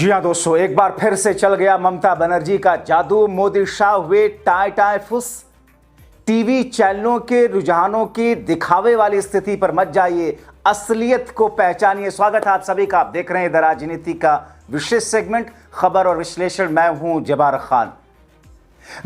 जी हाँ दोस्तों, एक बार फिर से चल गया ममता बनर्जी का जादू। मोदी शाह हुए टाए टाए फुस। टीवी चैनलों के रुझानों की दिखावे वाली स्थिति पर मत जाइए, असलियत को पहचानिए। स्वागत है आप सभी का। आप देख रहे हैं द राजनीति का विशेष सेगमेंट खबर और विश्लेषण। मैं हूं जबार खान।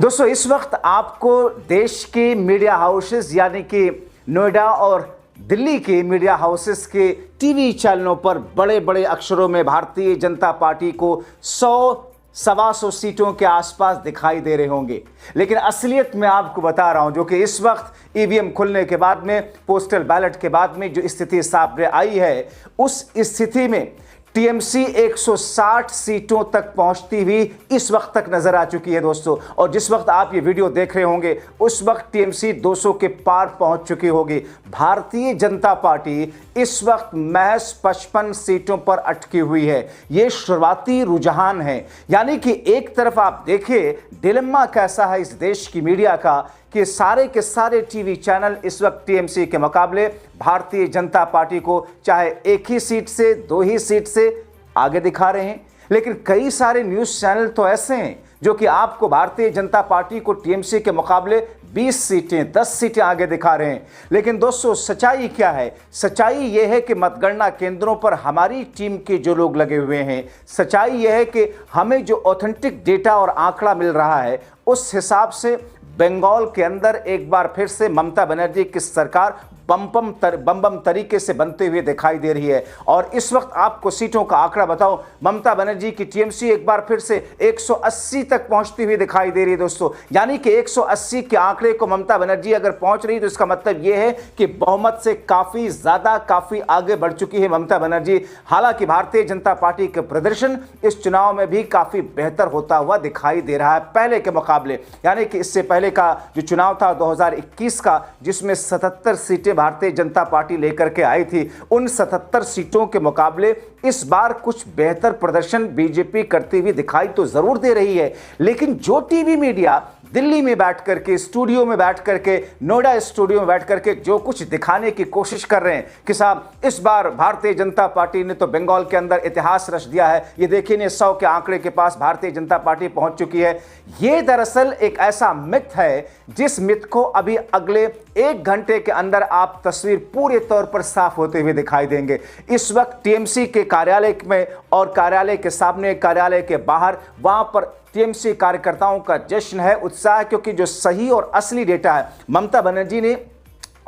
दोस्तों, इस वक्त आपको देश के मीडिया हाउसेस यानी कि नोएडा और दिल्ली के मीडिया हाउसेस के टीवी चैनलों पर बड़े बड़े अक्षरों में भारतीय जनता पार्टी को 100-125 सीटों के आसपास दिखाई दे रहे होंगे, लेकिन असलियत में आपको बता रहा हूं, जो कि इस वक्त ईवीएम खुलने के बाद में, पोस्टल बैलेट के बाद में जो स्थिति सामने आई है, उस स्थिति में टीएमसी 160 सीटों तक पहुंचती हुई इस वक्त तक नजर आ चुकी है दोस्तों। और जिस वक्त आप ये वीडियो देख रहे होंगे उस वक्त टीएमसी 200 के पार पहुंच चुकी होगी। भारतीय जनता पार्टी इस वक्त महज 55 सीटों पर अटकी हुई है। ये शुरुआती रुझान है, यानी कि एक तरफ आप देखिए डिलेमा कैसा है इस देश की मीडिया का कि सारे के सारे टीवी चैनल इस वक्त टीएमसी के मुकाबले भारतीय जनता पार्टी को चाहे एक ही सीट से, 2 ही सीट से आगे दिखा रहे हैं, लेकिन कई सारे न्यूज़ चैनल तो ऐसे हैं जो कि आपको भारतीय जनता पार्टी को टीएमसी के मुकाबले 20 सीटें, 10 सीटें आगे दिखा रहे हैं। लेकिन दोस्तों, सच्चाई क्या है? सच्चाई यह है कि मतगणना केंद्रों पर हमारी टीम के जो लोग लगे हुए हैं, सच्चाई यह है कि हमें जो ऑथेंटिक डेटा और आंकड़ा मिल रहा है उस हिसाब से बंगाल के अंदर एक बार फिर से ममता बनर्जी की सरकार बम तरीके से बनते हुए दिखाई दे रही है। और इस वक्त आपको सीटों का आंकड़ा बताओ, ममता बनर्जी की टीएमसी एक बार फिर से 180 तक पहुंचती हुई दिखाई दे रही है दोस्तों। यानी कि 180 के आंकड़े को ममता बनर्जी अगर पहुंच रही है तो इसका मतलब यह है कि बहुमत से काफी ज्यादा, काफी आगे बढ़ चुकी है ममता बनर्जी। हालांकि भारतीय जनता पार्टी के प्रदर्शन इस चुनाव में भी काफी बेहतर होता हुआ दिखाई दे रहा है पहले के मुकाबले। यानी कि इससे पहले का जो चुनाव था 2021 का, जिसमें 77 सीटें भारतीय जनता पार्टी लेकर के आई थी, उन 77 सीटों के मुकाबले इस बार कुछ बेहतर प्रदर्शन बीजेपी करती हुई दिखाई तो जरूर दे रही है। लेकिन जो टीवी मीडिया दिल्ली में बैठ करके, स्टूडियो में बैठ करके, नोएडा स्टूडियो में बैठ करके जो कुछ दिखाने की कोशिश कर रहे हैं कि साहब इस बार भारतीय जनता पार्टी ने तो बंगाल के अंदर इतिहास रच दिया है, ये देखिए 100 के आंकड़े के पास भारतीय जनता पार्टी पहुंच चुकी है, ये दरअसल एक ऐसा मिथ है जिस मिथ को अभी अगले 1 घंटे के अंदर आप तस्वीर पूरे तौर पर साफ होते हुए दिखाई देंगे। इस वक्त टीएमसी के कार्यालय में और कार्यालय के सामने, कार्यालय के बाहर, वहां पर टीएमसी कार्यकर्ताओं का जश्न है, उत्साह, क्योंकि जो सही और असली डेटा है, ममता बनर्जी ने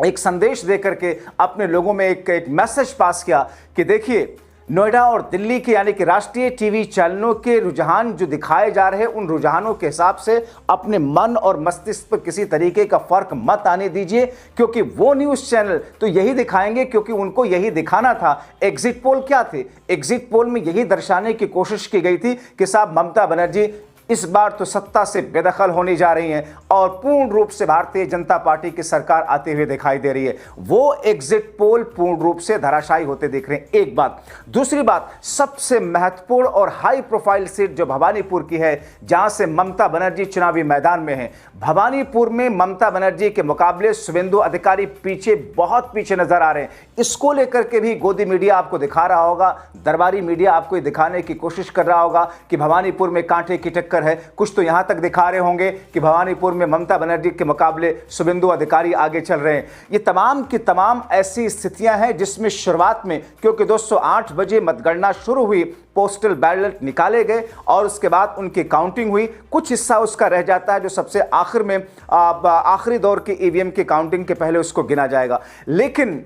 एक संदेश देकर के अपने लोगों में एक मैसेज पास किया कि देखिए नोएडा और दिल्ली के यानी कि राष्ट्रीय टीवी चैनलों के रुझान जो दिखाए जा रहे हैं, उन रुझानों के हिसाब से अपने मन और मस्तिष्क पर किसी तरीके का फर्क मत आने दीजिए, क्योंकि वो न्यूज़ चैनल तो यही दिखाएंगे क्योंकि उनको यही दिखाना था। एग्जिट पोल क्या थे? एग्जिट पोल में यही दर्शाने की कोशिश की गई थी कि साहब ममता बनर्जी इस बार तो सत्ता से बेदखल होने जा रही हैं और पूर्ण रूप से भारतीय जनता पार्टी की सरकार आते हुए दिखाई दे रही है। वो एग्जिट पोल पूर्ण रूप से धराशायी होते दिख रहे हैं, एक बात। दूसरी बात, सबसे महत्वपूर्ण और हाई प्रोफाइल सीट जो भवानीपुर की है, जहां से ममता बनर्जी चुनावी मैदान में है, भवानीपुर में ममता बनर्जी के मुकाबले शुभेंदु अधिकारी पीछे, बहुत पीछे नजर आ रहे हैं। इसको लेकर के भी गोदी मीडिया आपको दिखा रहा होगा, दरबारी मीडिया आपको दिखाने की कोशिश कर रहा होगा कि भवानीपुर में कांटे की टक्कर है। कुछ तो यहां तक दिखा रहे होंगे कि भवानीपुर में ममता बनर्जी के मुकाबले शुभेंदु अधिकारी आगे चल रहे हैं। ये तमाम की तमाम ऐसी स्थितियां हैं जिसमें शुरुआत में, क्योंकि दोस्तों 8 बजे मतगणना शुरू हुई, पोस्टल बैलेट निकाले गए और उसके बाद उनकी काउंटिंग हुई। कुछ हिस्सा उसका रह जाता है जो सबसे आखिर में, आखिरी दौर की ईवीएम की काउंटिंग के पहले उसको गिना जाएगा। लेकिन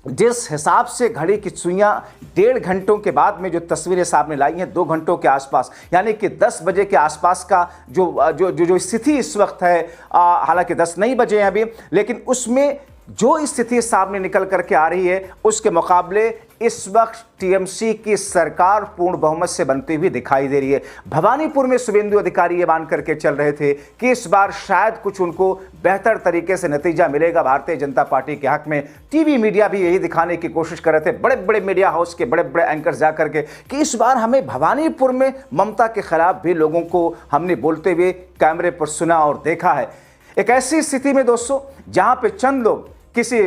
जिस हिसाब से घड़ी की सुइयां 1.5 घंटों के बाद में जो तस्वीरें सामने लाई हैं, 2 घंटों के आसपास, यानी कि 10 बजे के आसपास का जो स्थिति इस वक्त है, हालांकि 10 नहीं बजे हैं अभी, लेकिन उसमें जो स्थिति सामने निकल करके आ रही है उसके मुकाबले इस वक्त टीएमसी की सरकार पूर्ण बहुमत से बनती हुई दिखाई दे रही है। भवानीपुर में शुभेंदु अधिकारी ये मान करके चल रहे थे कि इस बार शायद कुछ उनको बेहतर तरीके से नतीजा मिलेगा भारतीय जनता पार्टी के हक में। टीवी मीडिया भी यही दिखाने की कोशिश कर रहे थे, बड़े बड़े मीडिया हाउस के बड़े बड़े एंकर्स जा करके, कि इस बार हमें भवानीपुर में ममता के खिलाफ भी लोगों को हमने बोलते हुए कैमरे पर सुना और देखा है। एक ऐसी स्थिति में दोस्तों जहां पे चंद लोग किसी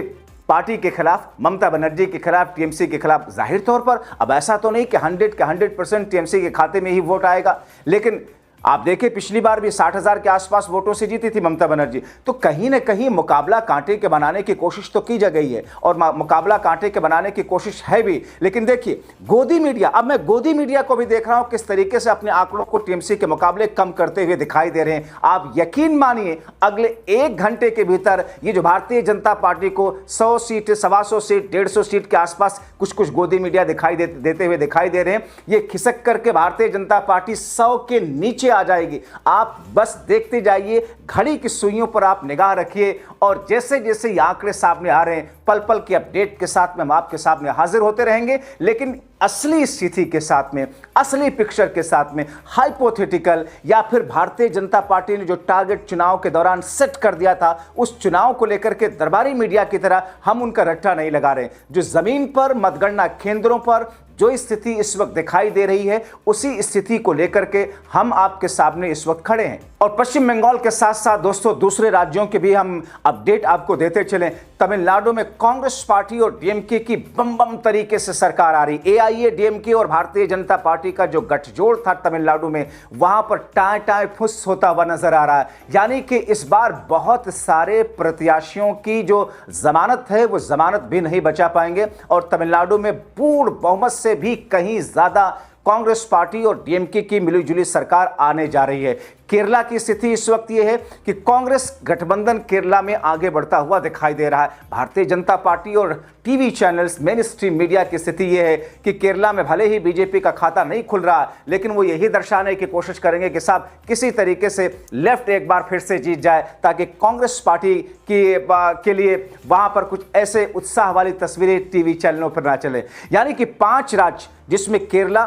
पार्टी के खिलाफ, ममता बनर्जी के खिलाफ, टीएमसी के खिलाफ। जाहिर तौर पर अब ऐसा तो नहीं कि 100% टीएमसी के खाते में ही वोट आएगा, लेकिन आप देखें पिछली बार भी 60,000 के आसपास वोटों से जीती थी ममता बनर्जी। तो कहीं ना कहीं मुकाबला कांटे के बनाने की कोशिश तो की जा गई है और मुकाबला कांटे के बनाने की कोशिश है भी। लेकिन देखिए गोदी मीडिया, अब मैं गोदी मीडिया को भी देख रहा हूं किस तरीके से अपने आंकड़ों को टीएमसी के मुकाबले कम करते हुए दिखाई दे रहे हैं। आप यकीन मानिए अगले 1 घंटे के भीतर ये जो भारतीय जनता पार्टी को 100 सीट, 125 सीट, 150 सीट के आसपास कुछ कुछ गोदी मीडिया दिखाई देते हुए दिखाई दे रहे हैं। ये खिसक करके भारतीय जनता पार्टी 100 के नीचे आ जाएगी। आप बस देखते जाइए, घड़ी की सुइयों पर आप निगाह रखिए और जैसे जैसे ये आंकड़े सामने आ रहे हैं पल पल की अपडेट के साथ में हम आपके सामने हाजिर होते रहेंगे। लेकिन असली स्थिति के साथ में, असली पिक्चर के साथ में, हाइपोथेटिकल या फिर भारतीय जनता पार्टी ने जो टारगेट चुनाव के दौरान सेट कर दिया था उस चुनाव को लेकर के दरबारी मीडिया की तरह हम उनका रट्टा नहीं लगा रहे। जो जमीन पर मतगणना केंद्रों पर जो स्थिति इस वक्त दिखाई दे रही है उसी स्थिति को लेकर के हम आपके सामने इस वक्त खड़े हैं। और पश्चिम बंगाल के साथ साथ दोस्तों दूसरे राज्यों के भी हम अपडेट आपको देते चलें। तमिलनाडु में कांग्रेस पार्टी और डीएमके की बम बम तरीके से सरकार आ रही। एआईएडीएमके और भारतीय जनता पार्टी का जो गठजोड़ था तमिलनाडु में, वहां पर टाए टाए फुस होता हुआ नजर आ रहा है। यानी कि इस बार बहुत सारे प्रत्याशियों की जो जमानत है वो जमानत भी नहीं बचा पाएंगे और तमिलनाडु में पूर्ण बहुमत से भी कहीं ज्यादा कांग्रेस पार्टी और डीएमके की मिलीजुली सरकार आने जा रही है। केरला की स्थिति इस वक्त यह है कि कांग्रेस गठबंधन केरला में आगे बढ़ता हुआ दिखाई दे रहा है। भारतीय जनता पार्टी और TV channels, main stream media की स्थिति यह है कि केरला में भले ही बीजेपी का खाता नहीं खुल रहा है, लेकिन वो यही दर्शाने की कोशिश करेंगे कि साहब किसी तरीके से लेफ्ट एक बार फिर से जीत जाए ताकि कांग्रेस पार्टी के लिए वहां पर कुछ ऐसे उत्साह वाली तस्वीरें टीवी चैनलों पर ना चले। यानी कि 5 राज्य जिसमें केरला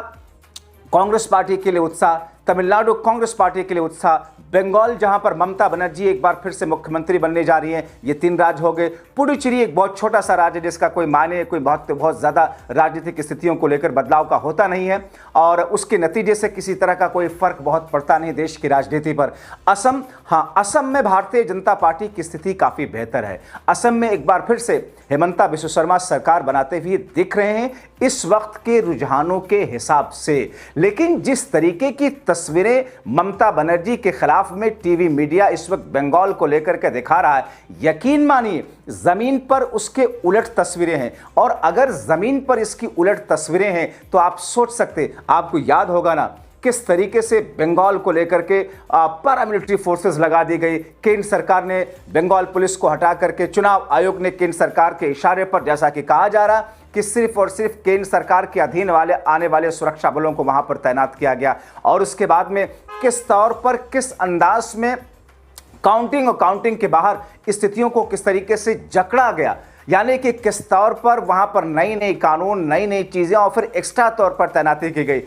कांग्रेस पार्टी के लिए उत्साह, तमिलनाडु कांग्रेस पार्टी के लिए उत्साह, बंगाल जहां पर ममता बनर्जी एक बार फिर से मुख्यमंत्री बनने जा रही हैं, ये 3 राज्य हो गए। पुडुचेरी एक बहुत छोटा सा राज्य जिसका कोई मायने, कोई बहुत ज़्यादा राजनीतिक स्थितियों को लेकर बदलाव का होता नहीं है और उसके नतीजे से किसी तरह का कोई फर्क बहुत पड़ता नहीं देश की राजनीति पर। असम, हाँ, असम में भारतीय जनता पार्टी की स्थिति काफ़ी बेहतर है। असम में एक बार फिर से हेमंता बिस्वा शर्मा सरकार बनाते हुए दिख रहे हैं इस वक्त के रुझानों के हिसाब से। लेकिन जिस तरीके की तस्वीरें ममता बनर्जी के खिलाफ में टीवी मीडिया इस वक्त बंगाल को लेकर के दिखा रहा है, यकीन मानिए जमीन पर उसके उलट तस्वीरें हैं। और अगर जमीन पर इसकी उलट तस्वीरें हैं तो आप सोच सकते, आपको याद होगा ना किस तरीके से बंगाल को लेकर के पैरामिलिट्री फोर्सेस लगा दी गई। केंद्र सरकार ने बंगाल पुलिस को हटा करके चुनाव आयोग ने केंद्र सरकार के इशारे पर, जैसा कि कहा जा रहा कि सिर्फ और सिर्फ केंद्र सरकार के अधीन वाले आने वाले सुरक्षा बलों को वहां पर तैनात किया गया। और उसके बाद में किस तौर पर, किस अंदाज में काउंटिंग और काउंटिंग के बाहर स्थितियों को किस तरीके से जकड़ा गया। यानी कि किस तौर पर वहां पर नई नई कानून, नई नई चीजें और फिर एक्स्ट्रा तौर पर तैनाती की गई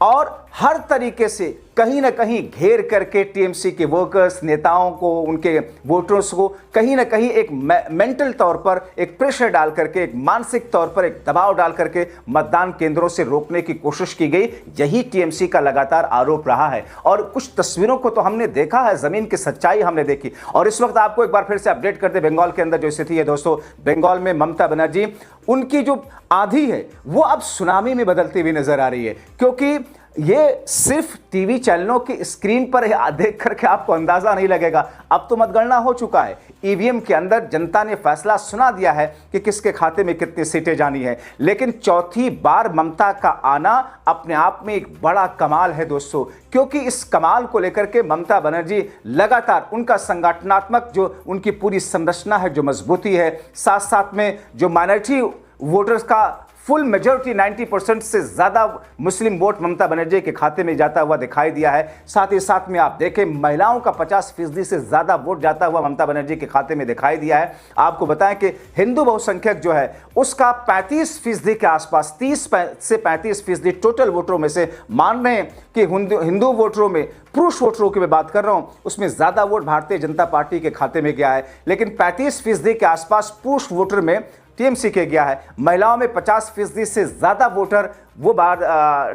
और हर तरीके से कहीं ना कहीं घेर करके टीएमसी के वर्कर्स, नेताओं को, उनके वोटर्स को कहीं ना कहीं एक मेंटल तौर पर एक प्रेशर डाल करके, एक मानसिक तौर पर एक दबाव डाल करके मतदान केंद्रों से रोकने की कोशिश की गई। यही टीएमसी का लगातार आरोप रहा है और कुछ तस्वीरों को तो हमने देखा है, जमीन की सच्चाई हमने देखी। और इस वक्त आपको एक बार फिर से अपडेट कर दे, बंगाल के अंदर जो स्थिति है दोस्तों, बंगाल में ममता बनर्जी, उनकी जो आंधी है वो अब सुनामी में बदलती हुई नजर आ रही है। क्योंकि ये सिर्फ टीवी चैनलों की स्क्रीन पर देख करके आपको अंदाजा नहीं लगेगा, अब तो मतगणना हो चुका है। ईवीएम के अंदर जनता ने फैसला सुना दिया है कि किसके खाते में कितनी सीटें जानी है। लेकिन चौथी बार ममता का आना अपने आप में एक बड़ा कमाल है दोस्तों, क्योंकि इस कमाल को लेकर के ममता बनर्जी लगातार, उनका संगठनात्मक जो उनकी पूरी संरचना है, जो मजबूती है, साथ साथ में जो माइनॉरिटी वोटर्स का फुल मेजॉरिटी 90% से ज़्यादा मुस्लिम वोट ममता बनर्जी के खाते में जाता हुआ दिखाई दिया है। साथ ही साथ में आप देखें महिलाओं का 50% से ज़्यादा वोट जाता हुआ ममता बनर्जी के खाते में दिखाई दिया है। आपको बताएं कि हिंदू बहुसंख्यक जो है उसका 35% के आसपास, 30 से 35% टोटल वोटरों में से मान रहे हैं कि हिंदू वोटरों में, पुरुष वोटरों की मैं बात कर रहा हूं, उसमें ज़्यादा वोट भारतीय जनता पार्टी के खाते में गया है। लेकिन 35% के आसपास पुरुष वोटर में टीएमसी के गया है। महिलाओं में 50% से ज़्यादा वोटर वो बार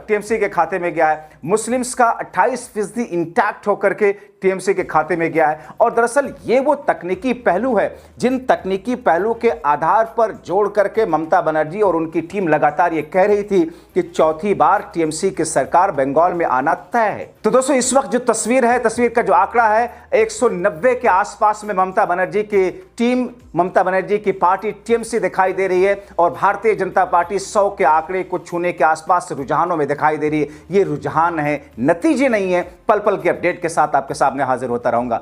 टीएमसी के खाते में गया है। मुस्लिम्स का 28% इंटैक्ट होकर के टीएमसी के खाते में गया है। और दरअसल ये वो तकनीकी पहलू है जिन तकनीकी पहलू के आधार पर जोड़ करके ममता बनर्जी और उनकी टीम लगातार ये कह रही थी कि चौथी बार टीएमसी की सरकार बंगाल में आना तय है। तो दोस्तों इस वक्त जो तस्वीर है, तस्वीर का जो आंकड़ा है 190 के आसपास में ममता बनर्जी की टीम, ममता बनर्जी की पार्टी टीएमसी दिखाई दे रही है और भारतीय जनता पार्टी 100 के आंकड़े को छूने के आसपास रुझानों में दिखाई दे रही है। ये रुझान है, नतीजे नहीं है। पल पल के अपडेट के साथ आपके सामने हाजिर होता रहूंगा।